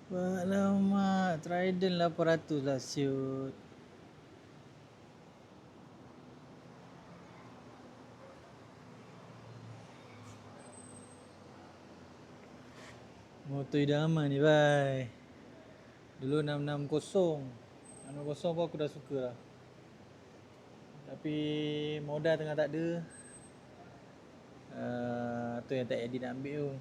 Alamak, Trident 800 lah siut. Motor idaman ni bhai. Dulu 660. 660 pun aku dah suka lah. Tapi modal tengah tak ada. Tu yang tak edit nak ambil tu.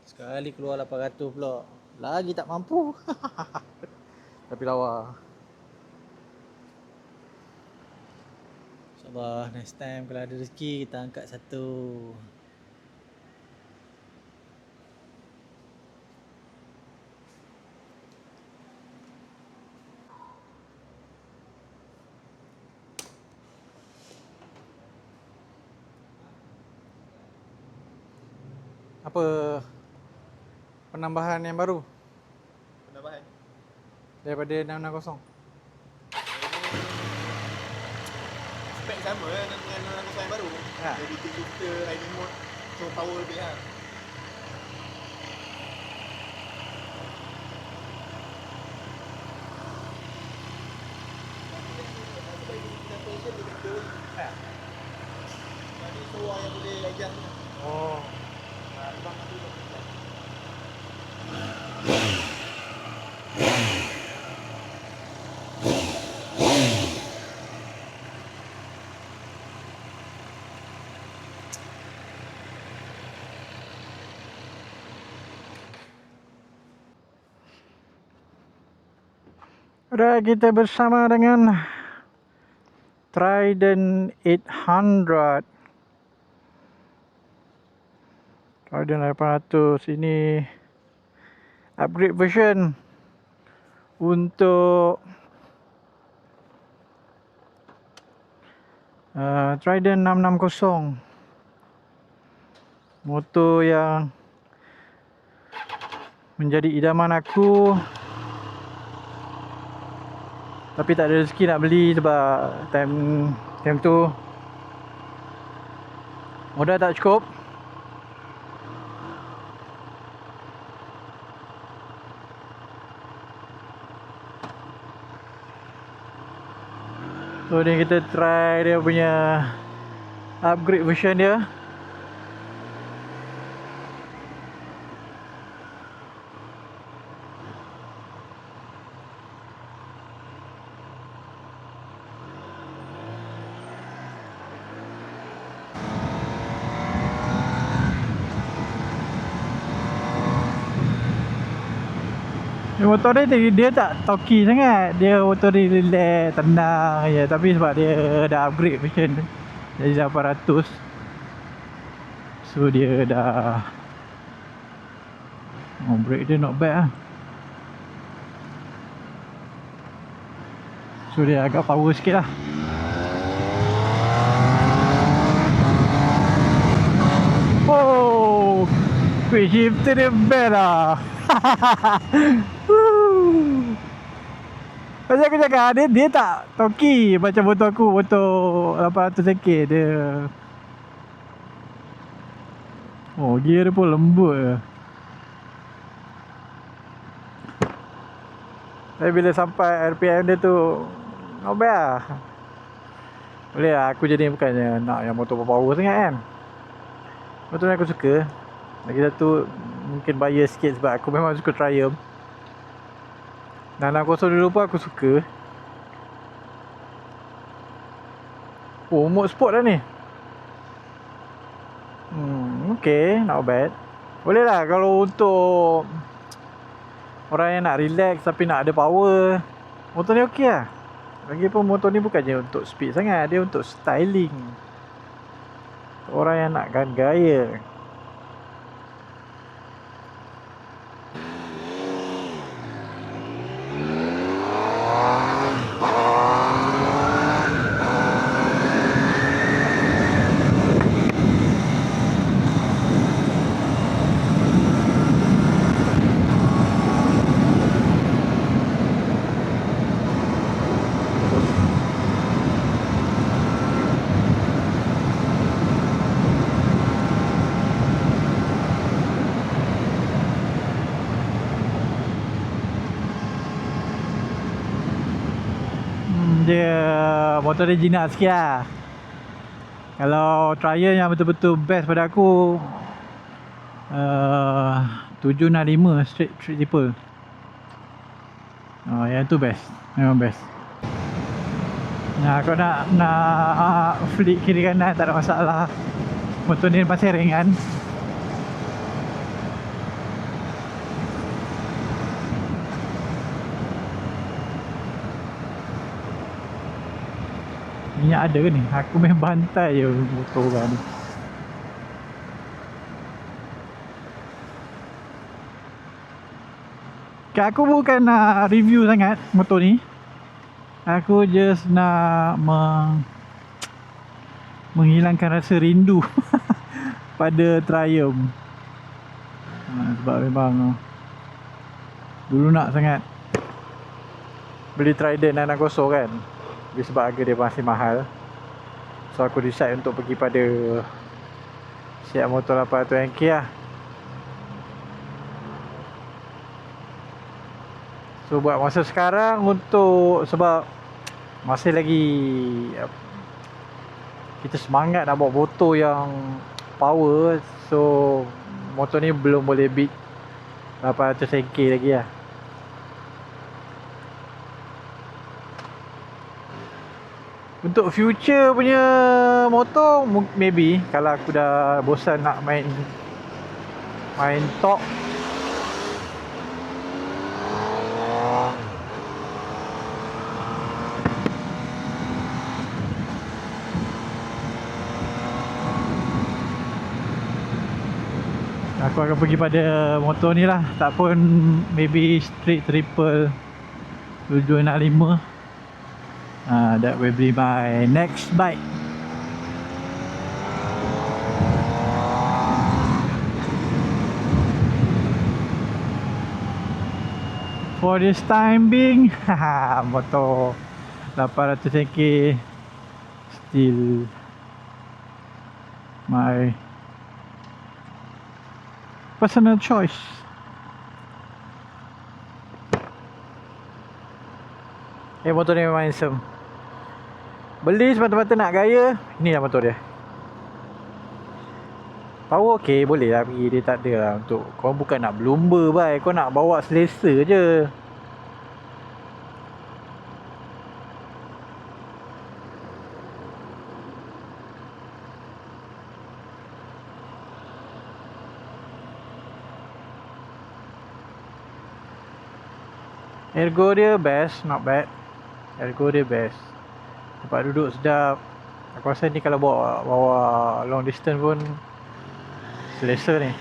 Sekali keluar 800 pula. Lagi tak mampu. Tapi lawa. InsyaAllah next time kalau ada rezeki kita angkat satu. Apa penambahan yang baru Penambahan daripada 660? spek sama dengan yang baru. Ha. Jadi kita riding mode, so power lebih lah. Ha. Jadi suara yang boleh adjust ni. Oh. Abang nanti boleh adjust. Alright, kita bersama dengan Trident 800. Trident 800 ini upgrade version untuk Trident 660. Motor yang menjadi idaman aku, tapi tak ada rezeki nak beli sebab time tu modal tak cukup. So ni kita try dia punya upgrade version dia. Motor dia tak torky sangat. Dia motor dia relax, tenang je. Tapi sebab dia dah upgrade version jadi 800, so dia dah brake dia not bad lah. So dia agak power sikit lah. Oh, quick shifter dia best lah. Macam aku cakap, dia tak torky macam motor aku, motor 800 cc dia. Oh, gear dia pun lembut je. Tapi bila sampai RPM dia tu not bad lah. Boleh lah, aku jadi bukannya nak yang motor power sangat kan. Motor ni aku suka. Lagi satu mungkin bias sikit sebab aku memang suka Triumph. 660 dulu pun aku suka. Oh, mode sport dah ni. Okay, not bad. Boleh lah kalau untuk orang yang nak relax tapi nak ada power, motor ni okey lah. Lagipun motor ni bukannya untuk speed sangat, dia untuk styling. Orang yang nak gaya. dia motor dia jinak sikit lah. Kalau trial yang betul-betul best pada aku 765 straight triple. Yang tu best. Memang best. Nah, kau nak flick kiri kanan tak ada masalah. Motor ni masih ringan. Minyak ada ke ni? Aku main bantai je motor orang ni. Aku bukan nak review sangat motor ni. Aku just nak menghilangkan rasa rindu pada Triumph. Sebab memang dulu nak sangat beli Trident 660 kan. Sebab harga dia masih mahal. So aku decide untuk pergi pada Siap Motor 800 NK lah. So buat masa sekarang untuk sebab masih lagi kita semangat nak bawa motor yang power. So motor ni belum boleh beat 800 NK lagi lah. Untuk future punya motor, maybe kalau aku dah bosan nak main top, aku akan pergi pada motor ni lah. Tak pun maybe straight triple 765. That will be my next bike. For this time being, motor 800 NK still my personal choice. Motor ni memang handsome. Beli semata-mata nak gaya, inilah motor dia. Power okey, boleh lah pergi. Dia tak ada lah untuk, kau bukan nak berlumba bye, kau nak bawa selesa je. Ergo dia best, not bad. Ergo dia best. Tempat duduk sedap. Aku rasa ni kalau bawa long distance pun selesa ni.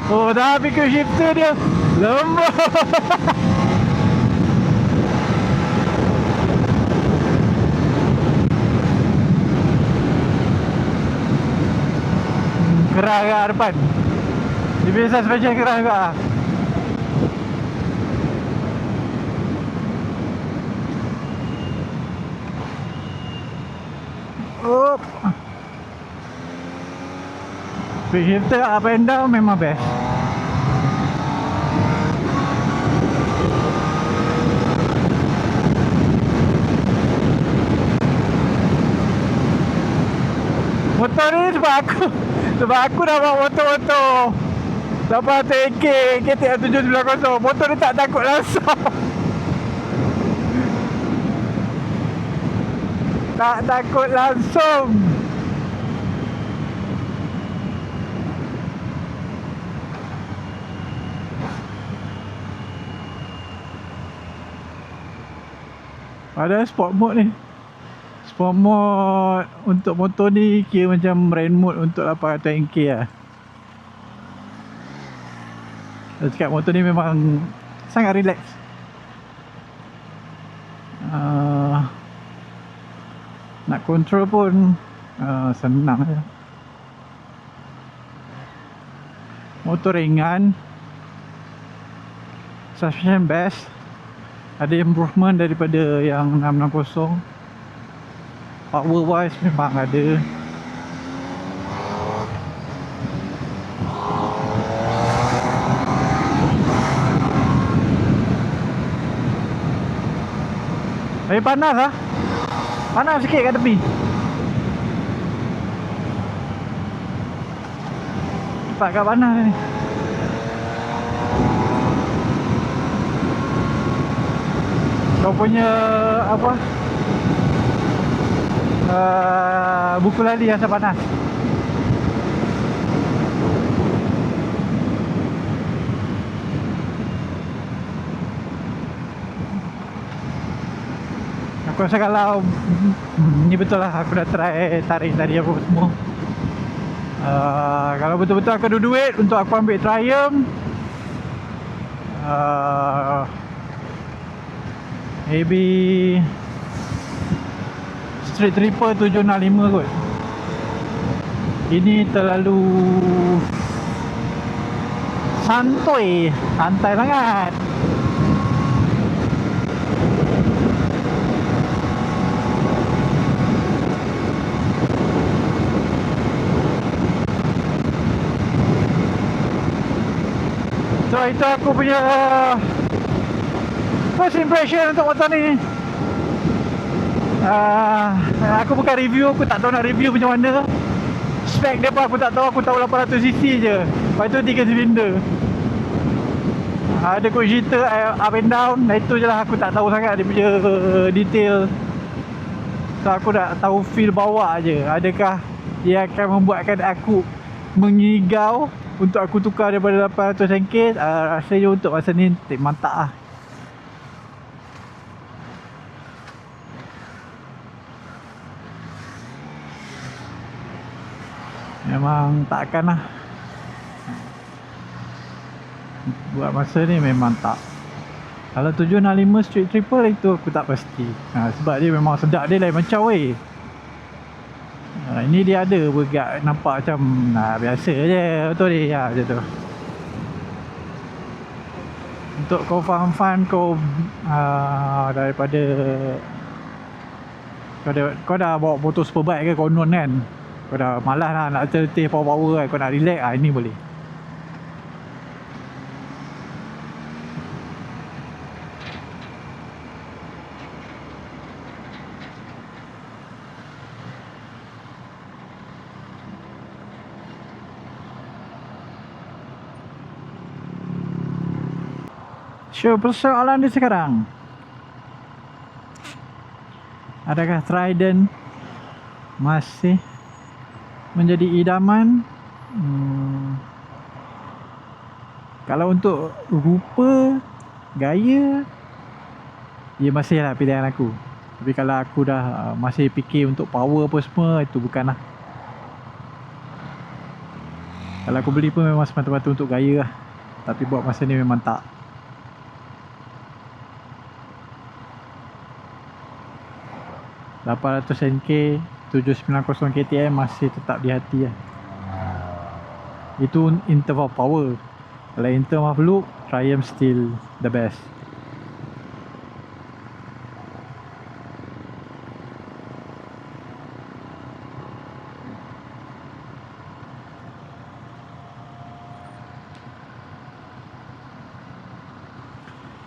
Oh, tapi ke shifter dia lembut. Kerah kat depan. Dia biasa suspension kerah juga lah. Up. Speed shifter up and down memang best. Motor ni sebab aku dah bawa motor 800 NK KTM 790. Motor ni tak takut langsung. Tak takut langsung. Ada sport mode ni. Sport mode untuk motor ni kira macam rain mode untuk 800 NK lah. Saya cakap motor ni memang sangat relax. Nak control pun senang je. Motor ringan, suspension best, ada improvement daripada yang 660. Power wise memang ada. Tapi panas lah. Panas sikit kat tepi. Cepat kat panas ni. Kau punya apa? Buku lali rasa panas. Aku rasa kalau ni betul lah, aku dah try tarik tadi apa semua. Kalau betul-betul aku ada duit untuk aku ambil Triumph, maybe Street Triple 765 kot. Ini terlalu santai sangat. So itu aku punya first impression untuk motor ni. Aku bukan review, aku tak tahu nak review macam mana. Spek dia pun aku tak tahu, aku tahu 800cc je. Lepas tu 3 silinder. Ada quick shifter up and down. Itu je lah, aku tak tahu sangat dia punya detail. So aku nak tahu feel bawa je. Adakah dia akan membuatkan aku mengigau untuk aku tukar daripada 800 NK. Rasanya untuk masa ni mantap lah. Memang takkan lah. Buat masa ni memang tak. Kalau 765 Street Triple itu aku tak pasti. Sebab dia memang sedap dia lain macam weh. Ini dia ada bergak nampak macam biasa je betul dia macam tu. Untuk kau fun kau daripada kau dah bawa motor superbike ke konon kan, kau dah malas lah nak tertih power kan, kau nak relax ini boleh. So, persoalan dia sekarang, adakah Trident masih menjadi idaman? Kalau untuk rupa, gaya, dia masih lah pilihan aku. Tapi kalau aku dah masih fikir untuk power apa semua, itu bukanlah. Kalau aku beli pun memang semata-mata untuk gaya lah. Tapi buat masa ni memang tak. NK 790 KTM masih tetap di hati lah. Itu in term of power. Kalau in term of look, Triumph still the best.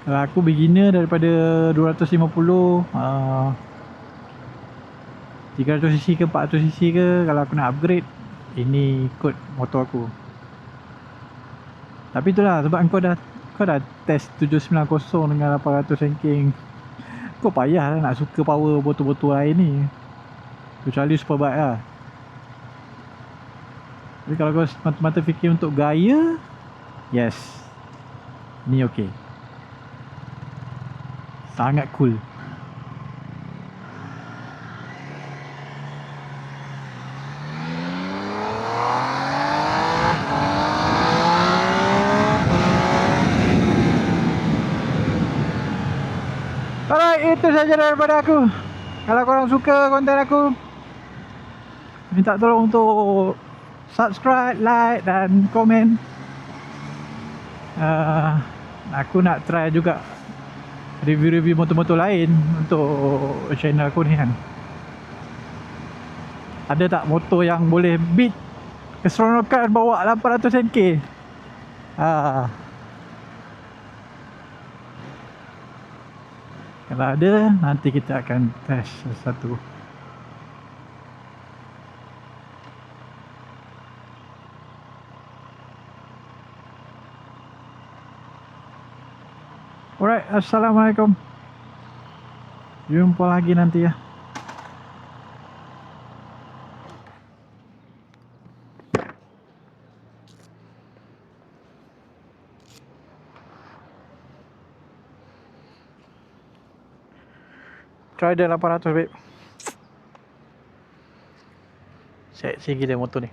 Kalau aku beginner daripada 250 300cc ke 400cc ke, kalau aku nak upgrade, ini ikut motor aku. Tapi itulah, sebab kau dah test 790 dengan 800 NK, kau payah lah nak suka power botol-botol lain ni, kecuali superbike lah. Tapi kalau kau mata-mata fikir untuk gaya, yes, ni ok, sangat cool. Alright, itu saja daripada aku. Kalau korang suka konten aku, minta tolong untuk subscribe, like dan komen. Aku nak try juga review-review motor-motor lain untuk channel aku ni kan. Ada tak motor yang boleh beat keseronokan bawa 800 NK? Kalau ada, nanti kita akan test satu. Alright, Assalamualaikum. Jumpa lagi nanti ya. Trident 800 babe. Seksi gila motor ni.